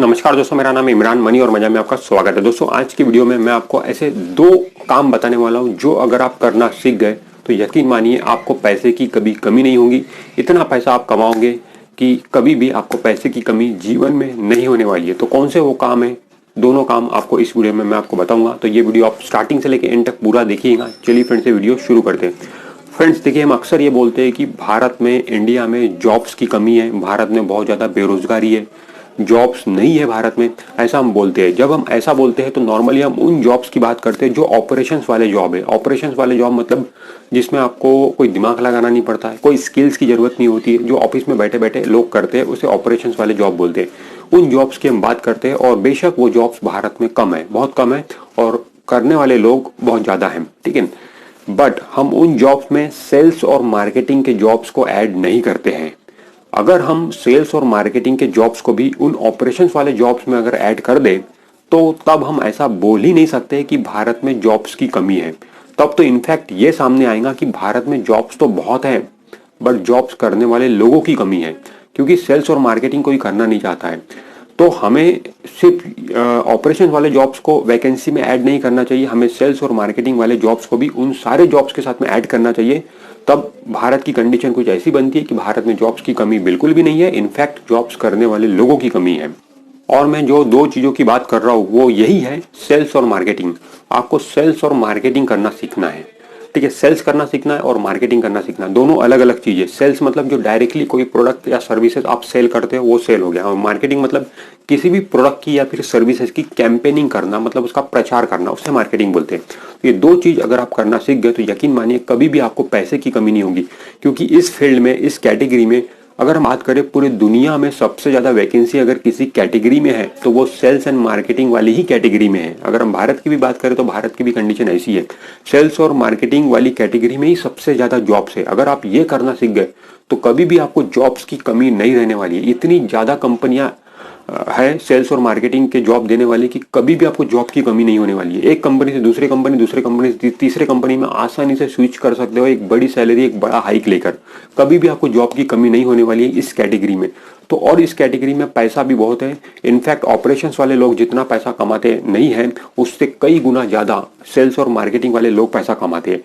नमस्कार दोस्तों, मेरा नाम इमरान मनी और मजा में आपका स्वागत है। दोस्तों आज की वीडियो में मैं आपको ऐसे दो काम बताने वाला हूं जो अगर आप करना सीख गए तो यकीन मानिए आपको पैसे की कभी कमी नहीं होगी। इतना पैसा आप कमाओगे कि कभी भी आपको पैसे की कमी जीवन में नहीं होने वाली है। तो कौन से वो काम है, दोनों काम आपको इस वीडियो में मैं आपको बताऊंगा। तो ये वीडियो आप स्टार्टिंग से लेकर एंड तक पूरा देखिएगा। चलिए फ्रेंड्स से वीडियो शुरू करते हैं। फ्रेंड्स देखिए, हम अक्सर ये बोलते हैं कि भारत में, इंडिया में जॉब्स की कमी है, भारत में बहुत ज़्यादा बेरोजगारी है, जॉब्स नहीं है भारत में, ऐसा हम बोलते हैं। जब हम ऐसा बोलते हैं तो नॉर्मली हम उन जॉब्स की बात करते हैं जो ऑपरेशंस वाले जॉब है। ऑपरेशंस वाले जॉब मतलब जिसमें आपको कोई दिमाग लगाना नहीं पड़ता है, कोई स्किल्स की जरूरत नहीं होती है, जो ऑफिस में बैठे बैठे लोग करते हैं, उसे ऑपरेशंस वाले जॉब बोलते हैं। उन जॉब्स की हम बात करते हैं और बेशक वो जॉब्स भारत में कम है, बहुत कम है, और करने वाले लोग बहुत ज़्यादा हैं, ठीक है। बट हम उन जॉब्स में सेल्स और मार्केटिंग के जॉब्स को ऐड नहीं करते हैं। अगर हम सेल्स और मार्केटिंग के जॉब्स को भी उन ऑपरेशंस वाले जॉब्स में अगर ऐड कर दें तो तब हम ऐसा बोल ही नहीं सकते कि भारत में जॉब्स की कमी है। तब तो इनफैक्ट ये सामने आएगा कि भारत में जॉब्स तो बहुत है बट जॉब्स करने वाले लोगों की कमी है, क्योंकि सेल्स और मार्केटिंग कोई करना नहीं चाहता है। तो हमें सिर्फ ऑपरेशन वाले जॉब्स को वैकेंसी में ऐड नहीं करना चाहिए, हमें सेल्स और मार्केटिंग वाले जॉब्स को भी उन सारे जॉब्स के साथ में ऐड करना चाहिए। तब भारत की कंडीशन कुछ ऐसी बनती है कि भारत में जॉब्स की कमी बिल्कुल भी नहीं है, इनफैक्ट जॉब्स करने वाले लोगों की कमी है। और मैं जो दो चीज़ों की बात कर रहा हूँ वो यही है, सेल्स और मार्केटिंग। आपको सेल्स और मार्केटिंग करना सीखना है, ठीक है। सेल्स करना सीखना है और मार्केटिंग करना सीखना है, दोनों अलग अलग चीज़ें। सेल्स मतलब जो डायरेक्टली कोई प्रोडक्ट या सर्विसेज आप सेल करते हो वो सेल हो गया, और मार्केटिंग मतलब किसी भी प्रोडक्ट की या फिर सर्विसेज की कैंपेनिंग करना, मतलब उसका प्रचार करना, उसे मार्केटिंग बोलते हैं। तो ये दो चीज़ अगर आप करना सीख गए तो यकीन मानिए कभी भी आपको पैसे की कमी नहीं होगी, क्योंकि इस फील्ड में, इस कैटेगरी में अगर हम बात करें पूरी दुनिया में सबसे ज़्यादा वैकेंसी अगर किसी कैटेगरी में है तो वो सेल्स एंड मार्केटिंग वाली ही कैटेगरी में है। अगर हम भारत की भी बात करें तो भारत की भी कंडीशन ऐसी है, सेल्स और मार्केटिंग वाली कैटेगरी में ही सबसे ज़्यादा जॉब्स है। अगर आप ये करना सीख गए तो कभी भी आपको जॉब्स की कमी नहीं रहने वाली है। इतनी ज़्यादा कंपनियां है सेल्स और मार्केटिंग के जॉब देने वाली कि कभी भी आपको जॉब की कमी नहीं होने वाली है। एक कंपनी से दूसरे कंपनी, दूसरे कंपनी से तीसरे कंपनी में आसानी से स्विच कर सकते हो, एक बड़ी सैलरी, एक बड़ा हाइक लेकर। कभी भी आपको जॉब की कमी नहीं होने वाली है इस कैटेगरी में। तो और इस कैटेगरी में पैसा भी बहुत है। इनफैक्ट ऑपरेशंस वाले लोग जितना पैसा कमाते नहीं है उससे कई गुना ज़्यादा सेल्स और मार्केटिंग वाले लोग पैसा कमाते हैं।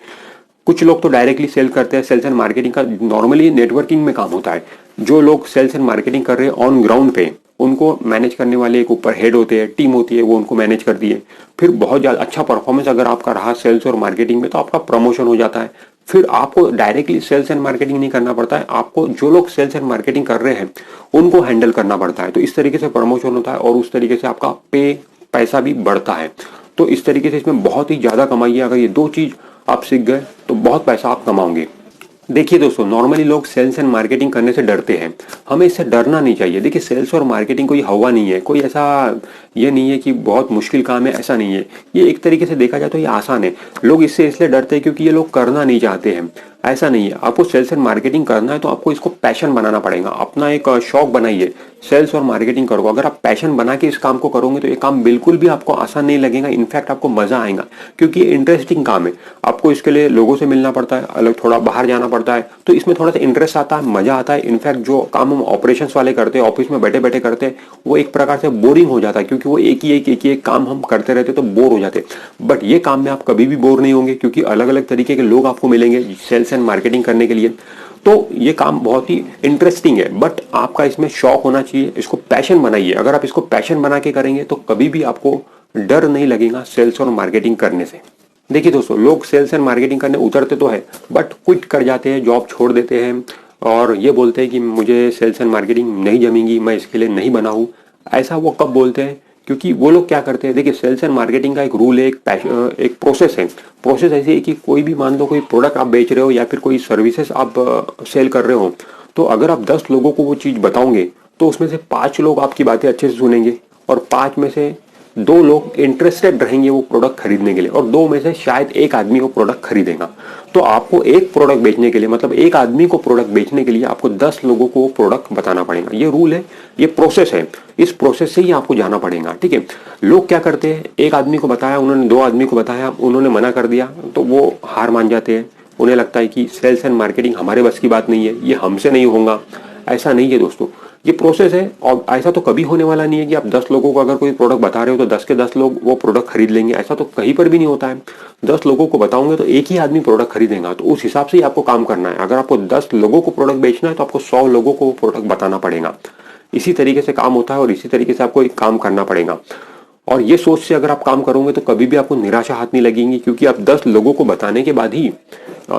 कुछ लोग तो डायरेक्टली सेल करते हैं। सेल्स एंड मार्केटिंग का नॉर्मली नेटवर्किंग में काम होता है। जो लोग सेल्स एंड मार्केटिंग कर रहे हैं ऑन ग्राउंड पे, उनको मैनेज करने वाले एक ऊपर हेड होते हैं, टीम होती है, वो उनको मैनेज करती है। फिर बहुत ज़्यादा अच्छा परफॉर्मेंस अगर आपका रहा सेल्स और मार्केटिंग में तो आपका प्रमोशन हो जाता है। फिर आपको डायरेक्टली सेल्स एंड मार्केटिंग नहीं करना पड़ता है, आपको जो लोग सेल्स एंड मार्केटिंग कर रहे हैं उनको हैंडल करना पड़ता है। तो इस तरीके से प्रमोशन होता है और उस तरीके से आपका पैसा भी बढ़ता है। तो इस तरीके से इसमें बहुत ही ज़्यादा कमाई है। अगर ये दो चीज़ आप सीख गए तो बहुत पैसा आप कमाओगे। देखिए दोस्तों, नॉर्मली लोग सेल्स एंड मार्केटिंग करने से डरते हैं। हमें इससे डरना नहीं चाहिए। देखिए, सेल्स और मार्केटिंग कोई हवा नहीं है, कोई ऐसा ये नहीं है कि बहुत मुश्किल काम है, ऐसा नहीं है। ये एक तरीके से देखा जाए तो ये आसान है। लोग इससे इसलिए डरते हैं क्योंकि ये लोग करना नहीं चाहते हैं। ऐसा नहीं है। आपको सेल्स एंड मार्केटिंग करना है तो आपको इसको पैशन बनाना पड़ेगा। अपना एक शौक बनाइए, सेल्स और मार्केटिंग करो। अगर आप पैशन बना के इस काम को करोगे तो ये काम बिल्कुल भी आपको आसान नहीं लगेगा, इनफैक्ट आपको मजा आएगा, क्योंकि ये इंटरेस्टिंग काम है। आपको इसके लिए लोगों से मिलना पड़ता है, अलग थोड़ा बाहर जाना पड़ता है, तो इसमें थोड़ा सा इंटरेस्ट आता है, मजा आता है। इनफैक्ट जो काम हम ऑपरेशंस वाले करते हैं, ऑफिस में बैठे बैठे करते हैं, वो एक प्रकार से बोरिंग हो जाता है, क्योंकि वो एक ही एक काम हम करते रहते तो बोर हो जाते। बट ये काम में आप कभी भी बोर नहीं होंगे, क्योंकि अलग अलग तरीके के लोग आपको मिलेंगे सेल्स एंड मार्केटिंग करने के लिए। तो ये काम बहुत ही इंटरेस्टिंग है, बट आपका इसमें शौक होना चाहिए। इसको पैशन बनाइए। अगर आप इसको पैशन बना के करेंगे तो कभी भी आपको डर नहीं लगेगा सेल्स और मार्केटिंग करने से। देखिए दोस्तों, लोग सेल्स एंड मार्केटिंग करने उतरते तो है बट क्विट कर जाते हैं, जॉब छोड़ देते हैं और ये बोलते हैं कि मुझे सेल्स एंड मार्केटिंग नहीं जमेगी, मैं इसके लिए नहीं बना हूँ। ऐसा वो कब बोलते हैं? क्योंकि वो लोग क्या करते हैं, देखिए सेल्स एंड मार्केटिंग का एक रूल है, एक प्रोसेस है। प्रोसेस ऐसी है कि कोई भी, मान लो कोई प्रोडक्ट आप बेच रहे हो या फिर कोई सर्विसेज आप सेल कर रहे हो, तो अगर आप 10 लोगों को वो चीज़ बताओगे तो उसमें से 5 लोग आपकी बातें अच्छे से सुनेंगे और 5 में से 2 लोग इंटरेस्टेड रहेंगे वो प्रोडक्ट खरीदने के लिए, और 2 में से शायद एक आदमी वो प्रोडक्ट खरीदेगा। तो आपको एक प्रोडक्ट बेचने के लिए, मतलब एक आदमी को प्रोडक्ट बेचने के लिए आपको 10 लोगों को वो प्रोडक्ट बताना पड़ेगा। ये रूल है, ये प्रोसेस है। इस प्रोसेस से ही आपको जाना पड़ेगा, ठीक है। लोग क्या करते हैं, एक आदमी को बताया, उन्होंने 2 आदमी को बताया, उन्होंने मना कर दिया तो वो हार मान जाते हैं। उन्हें लगता है कि सेल्स एंड मार्केटिंग हमारे बस की बात नहीं है, ये हमसे नहीं होगा। ऐसा नहीं है दोस्तों। ये प्रोसेस है और ऐसा तो कभी होने वाला नहीं है कि आप 10 लोगों को अगर कोई प्रोडक्ट बता रहे हो तो 10 के 10 लोग वो प्रोडक्ट खरीद लेंगे, ऐसा तो कहीं पर भी नहीं होता है। 10 लोगों को बताओगे तो एक ही आदमी प्रोडक्ट खरीदेगा, तो उस हिसाब से ही आपको काम करना है। अगर आपको 10 लोगों को प्रोडक्ट बेचना है तो आपको 100 लोगों को प्रोडक्ट बताना पड़ेगा। इसी तरीके से काम होता है और इसी तरीके से आपको एक काम करना पड़ेगा। और ये सोच से अगर आप काम करोगे तो कभी भी आपको निराशा हाथ नहीं लगेगी, क्योंकि आप 10 लोगों को बताने के बाद ही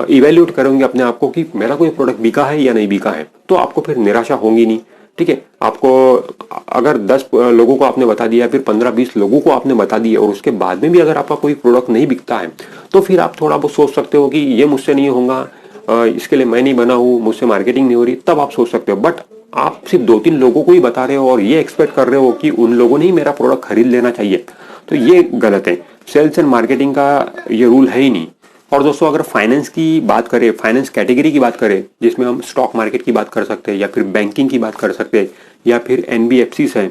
इवेल्यूएट करोगे अपने आप को कि मेरा कोई प्रोडक्ट बिका है या नहीं बिका है, तो आपको फिर निराशा होगी नहीं। ठीक है, आपको अगर 10 लोगों को आपने बता दिया, फिर 15-20 लोगों को आपने बता दिया और उसके बाद में भी अगर आपका कोई प्रोडक्ट नहीं बिकता है, तो फिर आप थोड़ा बहुत सोच सकते हो कि ये मुझसे नहीं होगा, इसके लिए मैं नहीं बना हूँ, मुझसे मार्केटिंग नहीं हो रही, तब आप सोच सकते हो। बट आप सिर्फ 2-3 लोगों को ही बता रहे हो और ये एक्सपेक्ट कर रहे हो कि उन लोगों ने ही मेरा प्रोडक्ट खरीद लेना चाहिए, तो ये गलत है। सेल्स एंड मार्केटिंग का ये रूल है ही नहीं। और दोस्तों, अगर फाइनेंस की बात करें, फाइनेंस कैटेगरी की बात करें, जिसमें हम स्टॉक मार्केट की बात कर सकते हैं या फिर बैंकिंग की बात कर सकते हैं या फिर NBFCs है,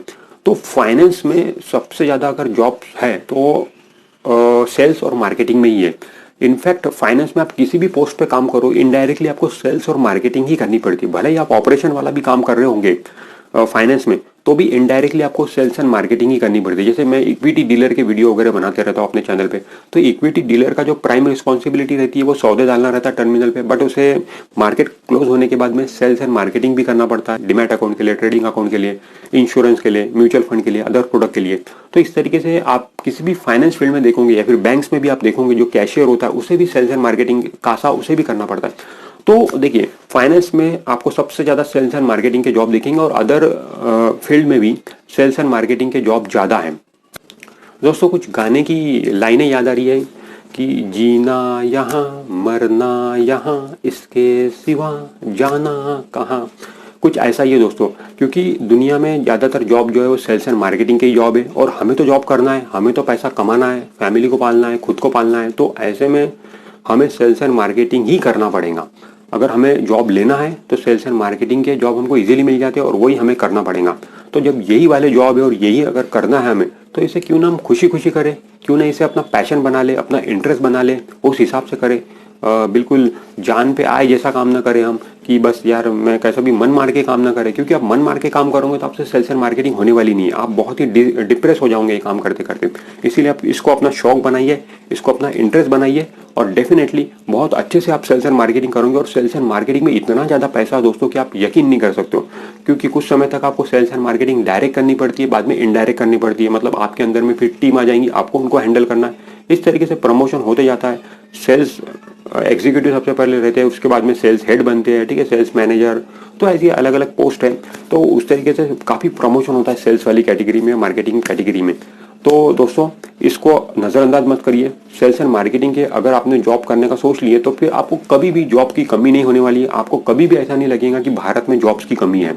तो फाइनेंस में सबसे ज़्यादा अगर जॉब है तो सेल्स और मार्केटिंग में ही है। इनफैक्ट फाइनेंस में आप किसी भी पोस्ट पे काम करो, इनडायरेक्टली आपको सेल्स और मार्केटिंग ही करनी पड़ती है। भले ही आप ऑपरेशन वाला भी काम कर रहे होंगे फाइनेंस में, तो भी इनडायरेक्टली आपको सेल्स एंड मार्केटिंग ही करनी पड़ती है। जैसे मैं इक्विटी डीलर के वीडियो वगैरह बनाते रहता हूँ अपने चैनल पे, तो इक्विटी डीलर का जो प्राइम रिस्पॉन्सिबिलिटी रहती है वो सौदे डालना रहता है टर्मिनल पे, बट उसे मार्केट क्लोज होने के बाद में सेल्स एंड मार्केटिंग भी करना पड़ता है, डिमैट अकाउंट के लिए, ट्रेडिंग अकाउंट के लिए, इंश्योरेंस के लिए, म्यूचुअल फंड के लिए, अदर प्रोडक्ट के लिए। तो इस तरीके से आप किसी भी फाइनेंस फील्ड में देखोगे या फिर बैंक्स में भी आप देखोगे, जो कैशियर होता है उसे भी सेल्स एंड मार्केटिंग कासा उसे भी करना पड़ता है। तो देखिए, फाइनेंस में आपको सबसे ज्यादा सेल्स एंड मार्केटिंग के जॉब दिखेंगे और अदर फील्ड में भी सेल्स एंड मार्केटिंग के जॉब ज्यादा हैं। दोस्तों, कुछ गाने की लाइनें याद आ रही है कि जीना यहाँ मरना यहाँ, इसके सिवा जाना कहाँ, कुछ ऐसा ही है दोस्तों। क्योंकि दुनिया में ज़्यादातर जॉब जो है वो सेल्स एंड मार्केटिंग की जॉब है और हमें तो जॉब करना है, हमें तो पैसा कमाना है, फैमिली को पालना है, खुद को पालना है, तो ऐसे में हमें सेल्स एंड मार्केटिंग ही करना पड़ेगा। अगर हमें जॉब लेना है तो सेल्स एंड मार्केटिंग के जॉब हमको इजीली मिल जाते हैं और वही हमें करना पड़ेगा। तो जब यही वाले जॉब है और यही अगर करना है हमें, तो इसे क्यों ना हम खुशी खुशी करें, क्यों ना इसे अपना पैशन बना ले, अपना इंटरेस्ट बना ले, उस हिसाब से करें। बिल्कुल जान पे आए जैसा काम ना करें हम कि बस यार मैं कैसा भी मन मार के काम ना करें, क्योंकि आप मन मार के काम करोगे तो आपसे सेल्स एंड मार्केटिंग होने वाली नहीं है, आप बहुत ही डिप्रेस हो जाओगे ये काम करते करते। इसीलिए आप इसको अपना शौक बनाइए, इसको अपना इंटरेस्ट बनाइए और डेफिनेटली बहुत अच्छे से आप सेल्स एंड मार्केटिंग करोगे। और सेल्स एंड मार्केटिंग में इतना ज़्यादा पैसा दोस्तों कि आप यकीन नहीं कर सकते हो, क्योंकि कुछ समय तक आपको सेल्स एंड मार्केटिंग डायरेक्ट करनी पड़ती है, बाद में इनडायरेक्ट करनी पड़ती है। मतलब आपके अंदर में फिर टीम आ जाएंगी, आपको उनको हैंडल करना है, इस तरीके से प्रमोशन होते जाता है। सेल्स एग्जीक्यूटिव सबसे पहले रहते हैं, उसके बाद में सेल्स हेड बनते हैं, ठीक है, सेल्स मैनेजर, तो ऐसी अलग अलग पोस्ट है। तो उस तरीके से काफ़ी प्रमोशन होता है सेल्स वाली कैटेगरी में, मार्केटिंग कैटेगरी में। तो दोस्तों, इसको नज़रअंदाज मत करिए। सेल्स एंड मार्केटिंग के अगर आपने जॉब करने का सोच लिए तो फिर आपको कभी भी जॉब की कमी नहीं होने वाली है, आपको कभी भी ऐसा नहीं लगेगा कि भारत में जॉब्स की कमी है।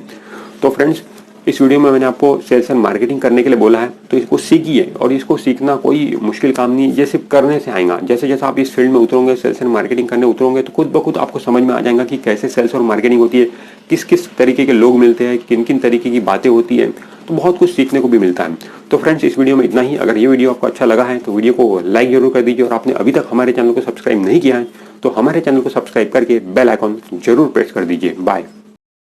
तो फ्रेंड्स, इस वीडियो में मैंने आपको सेल्स एंड मार्केटिंग करने के लिए बोला है, तो इसको सीखिए। और इसको सीखना कोई मुश्किल काम नहीं, ये सिर्फ करने से आएगा। जैसे जैसे आप इस फील्ड में उतरोगे, सेल्स एंड मार्केटिंग करने उतरोगे, तो खुद ब खुद आपको समझ में आ जाएगा कि कैसे सेल्स और मार्केटिंग होती है, किस किस तरीके के लोग मिलते हैं, किन किन तरीके की बातें होती है, तो बहुत कुछ सीखने को भी मिलता है। तो फ्रेंड्स, इस वीडियो में इतना ही। अगर ये वीडियो आपको अच्छा लगा है तो वीडियो को लाइक जरूर कर दीजिए और आपने अभी तक हमारे चैनल को सब्सक्राइब नहीं किया है तो हमारे चैनल को सब्सक्राइब करके बेल आइकॉन जरूर प्रेस कर दीजिए। बाय।